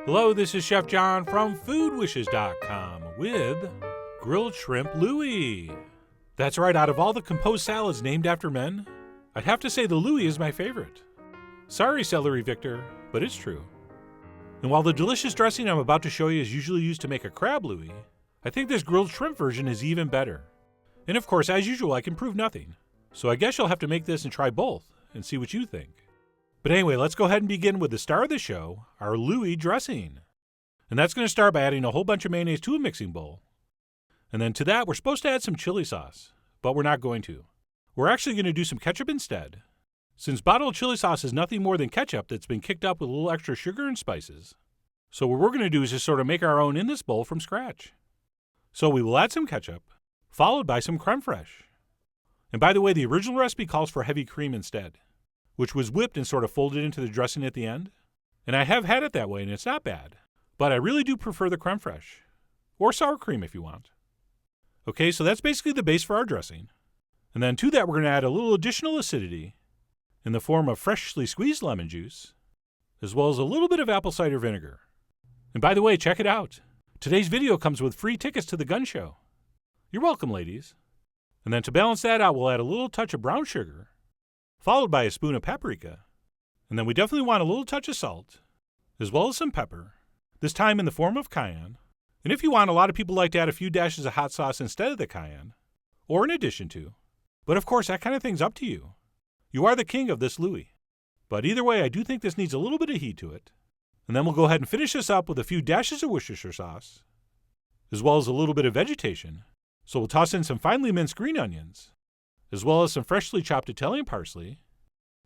Hello, this is Chef John from foodwishes.com with grilled shrimp Louie. That's right, out of all the composed salads named after men, I'd have to say the Louie is my favorite. Sorry, Celery Victor, but it's true. And while the delicious dressing I'm about to show you is usually used to make a crab Louie, I think this grilled shrimp version is even better. And of course, as usual, I can prove nothing. So I guess you'll have to make this and try both and see what you think. But anyway, let's go ahead and begin with the star of the show, our Louie Dressing. And that's going to start by adding a whole bunch of mayonnaise to a mixing bowl. And then to that, we're supposed to add some chili sauce, but we're not going to. We're actually going to do some ketchup instead, since bottled chili sauce is nothing more than ketchup that's been kicked up with a little extra sugar and spices. So what we're going to do is just sort of make our own in this bowl from scratch. So we will add some ketchup, followed by some creme fraiche. And by the way, the original recipe calls for heavy cream instead, which was whipped and sort of folded into the dressing at the end. And I have had it that way, and it's not bad. But I really do prefer the creme fraiche, or sour cream if you want. Okay, so that's basically the base for our dressing. And then to that, we're going to add a little additional acidity in the form of freshly squeezed lemon juice, as well as a little bit of apple cider vinegar. And by the way, check it out. Today's video comes with free tickets to the gun show. You're welcome, ladies. And then to balance that out, we'll add a little touch of brown sugar, followed by a spoon of paprika. And then we definitely want a little touch of salt, as well as some pepper, this time in the form of cayenne. And if you want, a lot of people like to add a few dashes of hot sauce instead of the cayenne, or in addition to. But of course, that kind of thing's up to you. You are the king of this Louie. But either way, I do think this needs a little bit of heat to it. And then we'll go ahead and finish this up with a few dashes of Worcestershire sauce, as well as a little bit of vegetation. So we'll toss in some finely minced green onions, as well as some freshly chopped Italian parsley.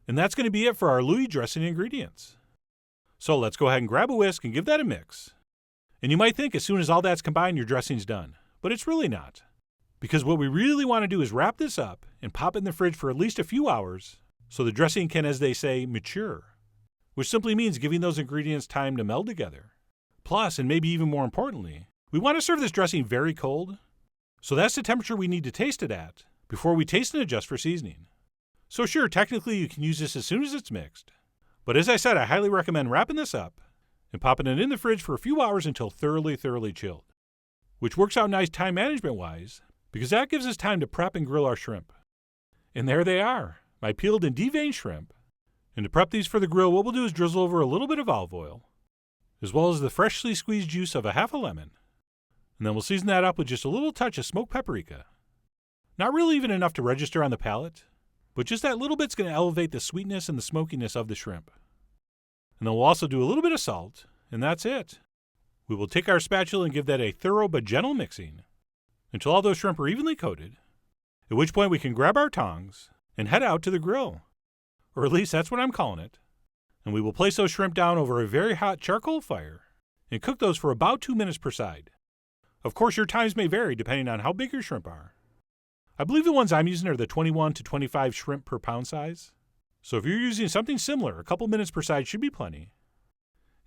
And that's going to be it for our Louie dressing ingredients. So let's go ahead and grab a whisk and give that a mix. And you might think as soon as all that's combined, your dressing's done. But it's really not. Because what we really want to do is wrap this up and pop it in the fridge for at least a few hours so the dressing can, as they say, mature. Which simply means giving those ingredients time to meld together. Plus, and maybe even more importantly, we want to serve this dressing very cold. So that's the temperature we need to taste it at before we taste and adjust for seasoning. So sure, technically you can use this as soon as it's mixed. But as I said, I highly recommend wrapping this up and popping it in the fridge for a few hours until thoroughly chilled. Which works out nice time management-wise, because that gives us time to prep and grill our shrimp. And there they are, my peeled and deveined shrimp. And to prep these for the grill, what we'll do is drizzle over a little bit of olive oil, as well as the freshly squeezed juice of a half a lemon. And then we'll season that up with just a little touch of smoked paprika. Not really even enough to register on the palate, but just that little bit's going to elevate the sweetness and the smokiness of the shrimp. And then we'll also do a little bit of salt, and that's it. We will take our spatula and give that a thorough but gentle mixing until all those shrimp are evenly coated, at which point we can grab our tongs and head out to the grill. Or at least that's what I'm calling it. And we will place those shrimp down over a very hot charcoal fire and cook those for about 2 minutes per side. Of course, your times may vary depending on how big your shrimp are. I believe the ones I'm using are the 21 to 25 shrimp per pound size. So if you're using something similar, a couple minutes per side should be plenty.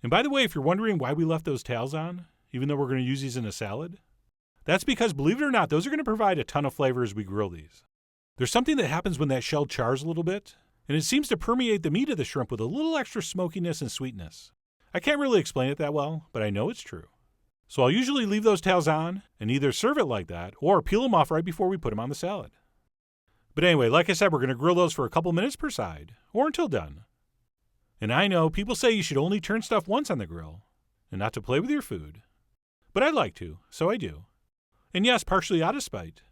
And by the way, if you're wondering why we left those tails on, even though we're going to use these in a salad, that's because, believe it or not, those are going to provide a ton of flavor as we grill these. There's something that happens when that shell chars a little bit, and it seems to permeate the meat of the shrimp with a little extra smokiness and sweetness. I can't really explain it that well, but I know it's true. So I'll usually leave those tails on and either serve it like that or peel them off right before we put them on the salad. But anyway, like I said, we're going to grill those for a couple minutes per side or until done. And I know people say you should only turn stuff once on the grill and not to play with your food. But I'd like to, so I do. And yes, partially out of spite.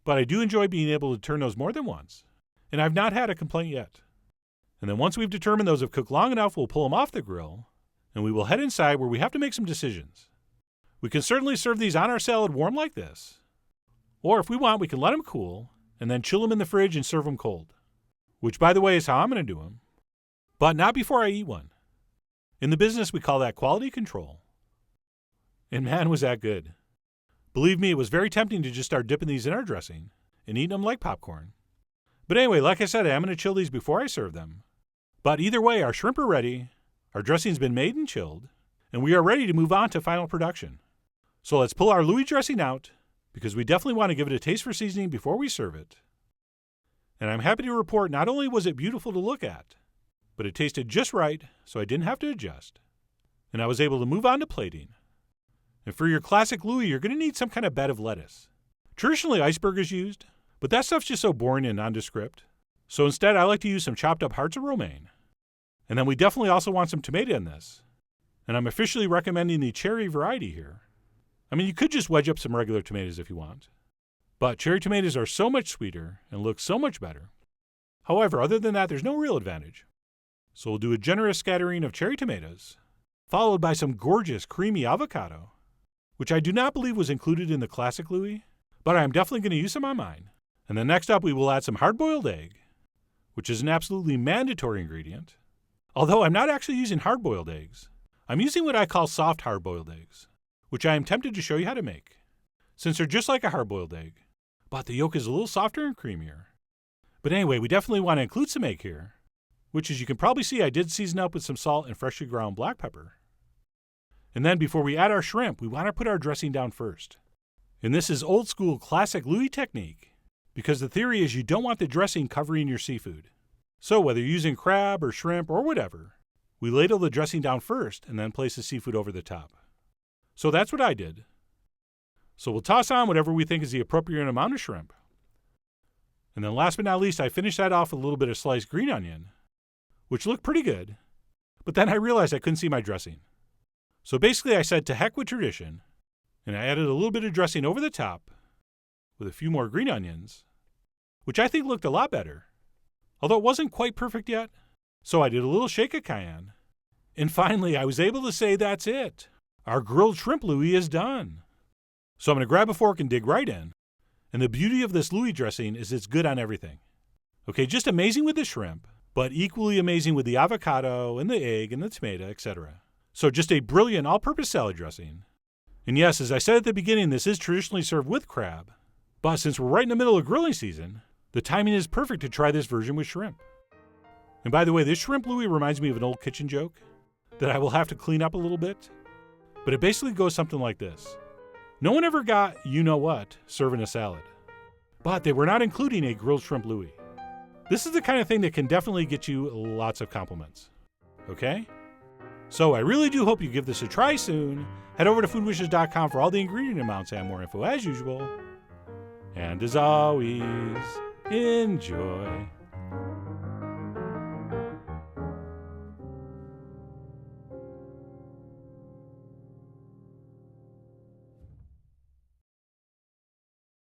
But I do enjoy being able to turn those more than once. And I've not had a complaint yet. And then once we've determined those have cooked long enough, we'll pull them off the grill and we will head inside where we have to make some decisions. We can certainly serve these on our salad warm like this. Or if we want, we can let them cool and then chill them in the fridge and serve them cold. Which, by the way, is how I'm going to do them. But not before I eat one. In the business, we call that quality control. And man, was that good. Believe me, it was very tempting to just start dipping these in our dressing and eating them like popcorn. But anyway, like I said, I am going to chill these before I serve them. But either way, our shrimp are ready, our dressing's been made and chilled, and we are ready to move on to final production. So let's pull our Louie dressing out, because we definitely want to give it a taste for seasoning before we serve it. And I'm happy to report not only was it beautiful to look at, but it tasted just right, so I didn't have to adjust. and I was able to move on to plating. And for your classic Louie, you're going to need some kind of bed of lettuce. Traditionally, iceberg is used, but that stuff's just so boring and nondescript. So instead, I like to use some chopped up hearts of romaine. And then we definitely also want some tomato in this. And I'm officially recommending the cherry variety here. I mean, you could just wedge up some regular tomatoes if you want. But cherry tomatoes are so much sweeter and look so much better. However, other than that, there's no real advantage. So we'll do a generous scattering of cherry tomatoes, followed by some gorgeous creamy avocado, which I do not believe was included in the classic Louie, but I am definitely going to use some on mine. And then next up, we will add some hard-boiled egg, which is an absolutely mandatory ingredient. Although I'm not actually using hard-boiled eggs. I'm using what I call soft hard-boiled eggs, which I am tempted to show you how to make, since they're just like a hard-boiled egg, but the yolk is a little softer and creamier. But anyway, we definitely want to include some egg here, which, as you can probably see, I did season up with some salt and freshly ground black pepper. And then before we add our shrimp, we want to put our dressing down first. And this is old school classic Louie technique, because the theory is you don't want the dressing covering your seafood. So whether you're using crab or shrimp or whatever, we ladle the dressing down first and then place the seafood over the top. So that's what I did. So we'll toss on whatever we think is the appropriate amount of shrimp. And then last but not least, I finished that off with a little bit of sliced green onion, which looked pretty good, but then I realized I couldn't see my dressing. So basically I said to heck with tradition, and I added a little bit of dressing over the top with a few more green onions, which I think looked a lot better, although it wasn't quite perfect yet. So I did a little shake of cayenne, and finally I was able to say that's it. Our grilled shrimp Louie is done. So I'm going to grab a fork and dig right in. And the beauty of this Louie dressing is it's good on everything. Okay, just amazing with the shrimp, but equally amazing with the avocado and the egg and the tomato, etc. So just a brilliant all-purpose salad dressing. And yes, as I said at the beginning, this is traditionally served with crab. But since we're right in the middle of grilling season, the timing is perfect to try this version with shrimp. And by the way, this shrimp Louie reminds me of an old kitchen joke that I will have to clean up a little bit. But it basically goes something like this. No one ever got you-know-what serving a salad. But they were not including a grilled shrimp Louie. This is the kind of thing that can definitely get you lots of compliments. Okay? So I really do hope you give this a try soon. Head over to foodwishes.com for all the ingredient amounts and more info as usual. And as always, enjoy.